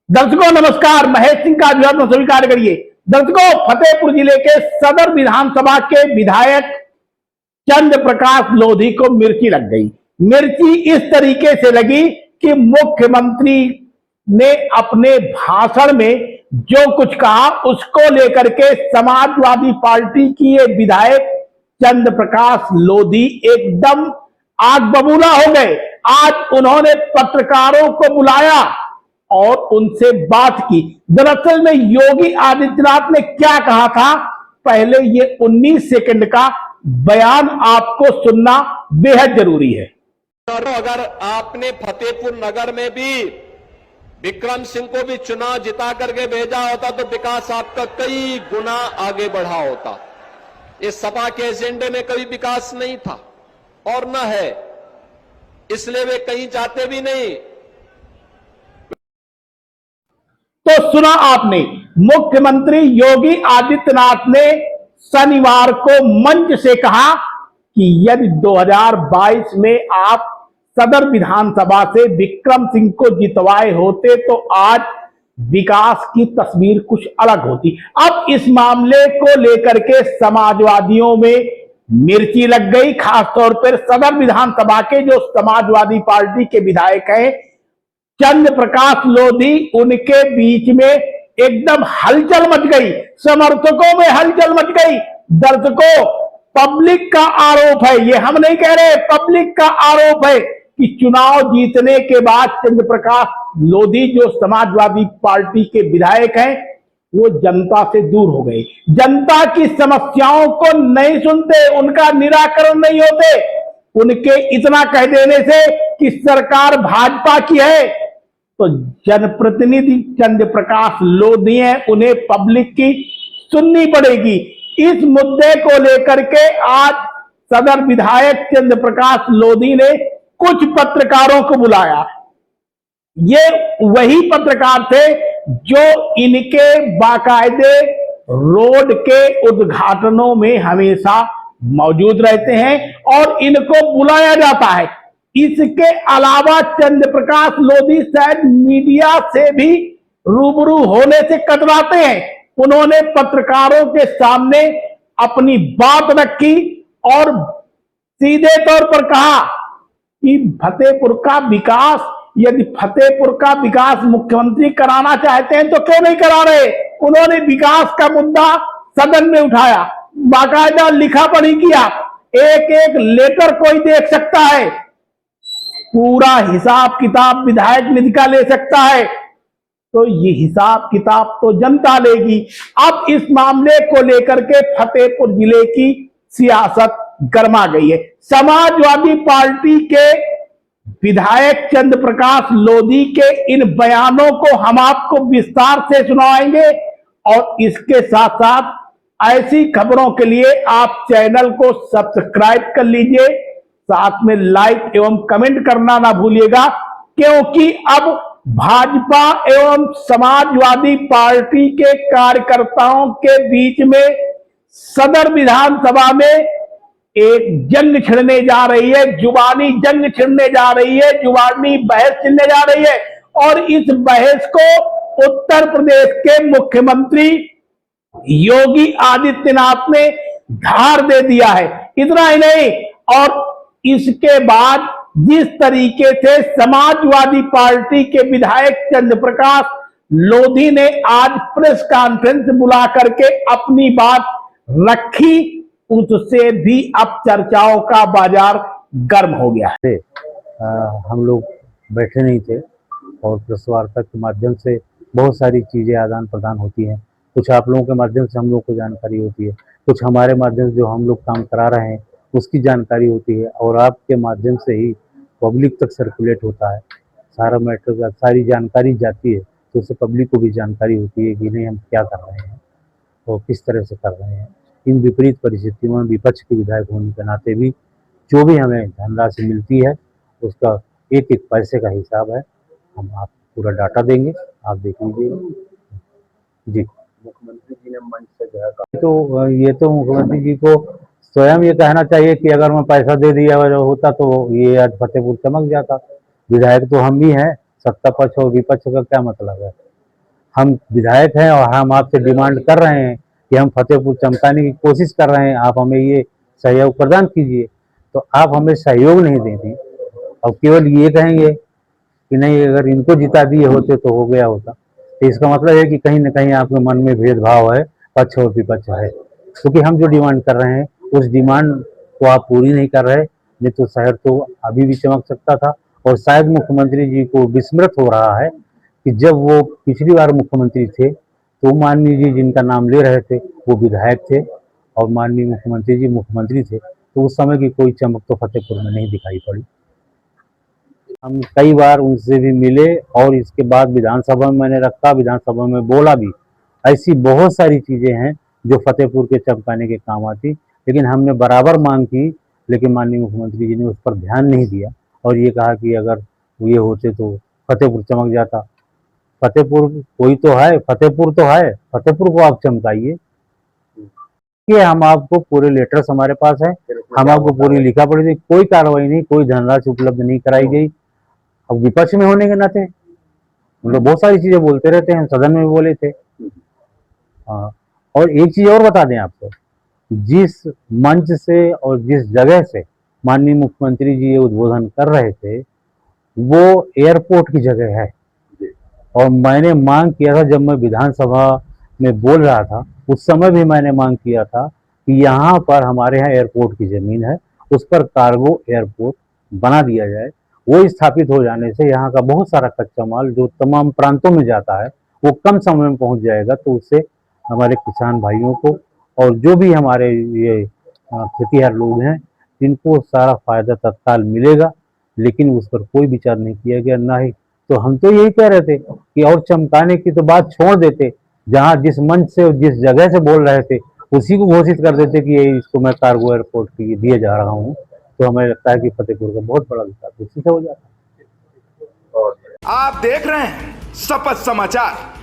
दर्शकों नमस्कार, महेश सिंह का अभिवादन स्वीकार करिए। दर्शकों, फतेहपुर जिले के सदर विधानसभा के विधायक चंद्र प्रकाश लोधी को मिर्ची लग गई। मिर्ची इस तरीके से लगी कि मुख्यमंत्री ने अपने भाषण में जो कुछ कहा उसको लेकर के समाजवादी पार्टी की ये विधायक चंद्र प्रकाश लोधी एकदम आग बबूला हो गए। आज उन्होंने पत्रकारों को बुलाया और उनसे बात की। दरअसल में योगी आदित्यनाथ ने क्या कहा था, पहले ये 19 सेकंड का बयान आपको सुनना बेहद जरूरी है। अगर आपने फतेहपुर नगर में भी विक्रम सिंह को भी चुनाव जिता करके भेजा होता तो विकास आपका कई गुना आगे बढ़ा होता। इस सपा के एजेंडे में कभी विकास नहीं था और न है, इसलिए वे कहीं जाते भी नहीं। तो सुना आपने, मुख्यमंत्री योगी आदित्यनाथ ने शनिवार को मंच से कहा कि यदि 2022 में आप सदर विधानसभा से विक्रम सिंह को जितवाए होते तो आज विकास की तस्वीर कुछ अलग होती। अब इस मामले को लेकर के समाजवादियों में मिर्ची लग गई। खासतौर पर सदर विधानसभा के जो समाजवादी पार्टी के विधायक हैं चंद्र प्रकाश लोधी, उनके बीच में एकदम हलचल मच गई, समर्थकों में हलचल मच गई। दर्शकों, पब्लिक का आरोप है, ये हम नहीं कह रहे, पब्लिक का आरोप है कि चुनाव जीतने के बाद चंद्र प्रकाश लोधी जो समाजवादी पार्टी के विधायक हैं वो जनता से दूर हो गए, जनता की समस्याओं को नहीं सुनते, उनका निराकरण नहीं होते। उनके इतना कह देने से कि सरकार भाजपा की है तो जनप्रतिनिधि चंद्र प्रकाश लोधी हैं, उन्हें पब्लिक की सुननी पड़ेगी। इस मुद्दे को लेकर के आज सदर विधायक चंद्र प्रकाश लोधी ने कुछ पत्रकारों को बुलाया। ये वही पत्रकार थे जो इनके बाकायदे रोड के उद्घाटनों में हमेशा मौजूद रहते हैं और इनको बुलाया जाता है। इसके अलावा चंद्र प्रकाश लोधी शायद मीडिया से भी रूबरू होने से कतराते हैं। उन्होंने पत्रकारों के सामने अपनी बात रखी और सीधे तौर पर कहा कि फतेहपुर का विकास, यदि फतेहपुर का विकास मुख्यमंत्री कराना चाहते हैं तो क्यों नहीं करा रहे। उन्होंने विकास का मुद्दा सदन में उठाया, बाकायदा लिखा पढ़ी किया, एक एक लेटर कोई देख सकता है, पूरा हिसाब किताब विधायक निधि का ले सकता है, तो ये हिसाब किताब तो जनता लेगी। अब इस मामले को लेकर के फतेहपुर जिले की सियासत गर्मा गई है। समाजवादी पार्टी के विधायक चंद्र प्रकाश लोधी के इन बयानों को हम आपको विस्तार से सुनाएंगे और इसके साथ साथ ऐसी खबरों के लिए आप चैनल को सब्सक्राइब कर लीजिए, साथ में लाइक एवं कमेंट करना ना भूलिएगा, क्योंकि अब भाजपा एवं समाजवादी पार्टी के कार्यकर्ताओं के बीच में सदर विधानसभा में एक जंग छिड़ने जा रही है, जुबानी जंग छिड़ने जा रही है, जुबानी बहस छिड़ने जा रही है। और इस बहस को उत्तर प्रदेश के मुख्यमंत्री योगी आदित्यनाथ ने धार दे दिया है। इतना ही नहीं, और इसके बाद जिस तरीके से समाजवादी पार्टी के विधायक चंद्र प्रकाश लोधी ने आज प्रेस कॉन्फ्रेंस बुला करके अपनी बात रखी, उससे भी अब चर्चाओं का बाजार गर्म हो गया है। हम लोग बैठे नहीं थे और प्रेस वार्ता के माध्यम से बहुत सारी चीज़ें आदान प्रदान होती हैं। कुछ आप लोगों के माध्यम से हम लोग को जानकारी होती है, कुछ हमारे माध्यम से जो हम लोग काम करा रहे हैं उसकी जानकारी होती है और आपके माध्यम से ही पब्लिक तक सर्कुलेट होता है। सारा मैटर, सारी जानकारी जाती है तो उससे पब्लिक को भी जानकारी होती है कि नहीं हम क्या कर रहे हैं और किस तरह से कर रहे हैं। इन विपरीत परिस्थितियों में विपक्ष के विधायक होने के नाते भी जो भी हमें धनराशि मिलती है उसका एक एक पैसे का हिसाब है, हम आपको पूरा डाटा देंगे, आप देख लीजिएगा। जी, मुख्यमंत्री जी ने मंच से जो है तो ये तो मुख्यमंत्री जी को स्वयं ये कहना चाहिए कि अगर मैं पैसा दे दिया होता तो ये आज फतेहपुर चमक जाता। विधायक तो हम ही हैं, सत्ता पक्ष और विपक्ष का क्या मतलब है। हम विधायक हैं और हम आपसे डिमांड कर रहे हैं कि हम फतेहपुर चमकाने की कोशिश कर रहे हैं, आप हमें ये सहयोग प्रदान कीजिए। तो आप हमें सहयोग नहीं देती और केवल ये कहेंगे कि नहीं अगर इनको जिता दिए होते तो हो गया होता। तो इसका मतलब है कि कहीं ना कहीं आपके मन में भेदभाव है, पक्ष और विपक्ष है, क्योंकि हम जो डिमांड कर रहे हैं उस डिमांड को आप पूरी नहीं कर रहे। नहीं तो शहर तो अभी भी चमक सकता था। और शायद मुख्यमंत्री जी को विस्मृत हो रहा है कि जब वो पिछली बार मुख्यमंत्री थे तो माननीय जी जिनका नाम ले रहे थे वो विधायक थे और माननीय मुख्यमंत्री जी मुख्यमंत्री थे, तो उस समय की कोई चमक तो फतेहपुर में नहीं दिखाई पड़ी। हम कई बार उनसे भी मिले और इसके बाद विधानसभा में मैंने रखा, विधानसभा में बोला भी। ऐसी बहुत सारी चीजें हैं जो फतेहपुर के चमकाने के काम आती, लेकिन हमने बराबर मांग की, लेकिन माननीय मुख्यमंत्री जी ने उस पर ध्यान नहीं दिया और ये कहा कि अगर ये होते तो फतेहपुर चमक जाता। फतेहपुर कोई तो है, फतेहपुर तो है, फतेहपुर को आप चमकाइए। कि हम आपको पूरे लेटर्स हमारे पास है, हम आपको पूरी लिखा पड़ी थी, कोई कार्रवाई नहीं, कोई धनराशि उपलब्ध नहीं कराई गई। अब विपक्ष में होने के नाते हम लोग बहुत सारी चीजें बोलते रहते हैं, सदन में भी बोले थे। हाँ, और एक चीज और बता दें आपको, जिस मंच से और जिस जगह से माननीय मुख्यमंत्री जी ये उद्बोधन कर रहे थे वो एयरपोर्ट की जगह है। और मैंने मांग किया था, जब मैं विधानसभा में बोल रहा था उस समय भी मैंने मांग किया था कि यहाँ पर हमारे यहाँ एयरपोर्ट की जमीन है, उस पर कार्गो एयरपोर्ट बना दिया जाए। वो स्थापित हो जाने से यहाँ का बहुत सारा कच्चा माल जो तमाम प्रांतों में जाता है वो कम समय में पहुँच जाएगा, तो उससे हमारे किसान भाइयों को और जो भी हमारे ये खेतीहर लोग हैं इनको सारा फायदा तत्काल मिलेगा। लेकिन उस पर कोई विचार नहीं किया गया, ना ही तो हम तो यही कह रहे थे कि और चमकाने की तो बात छोड़ देते, जहाँ जिस मंच से और जिस जगह से बोल रहे थे उसी को घोषित कर देते कि ये इसको मैं कार्गो एयरपोर्ट के लिए दिए जा रहा हूँ, तो हमें लगता है कि फतेहपुर का बहुत बड़ा विकास उसी से हो जाता है। आप देख रहे हैं शपथ समाचार।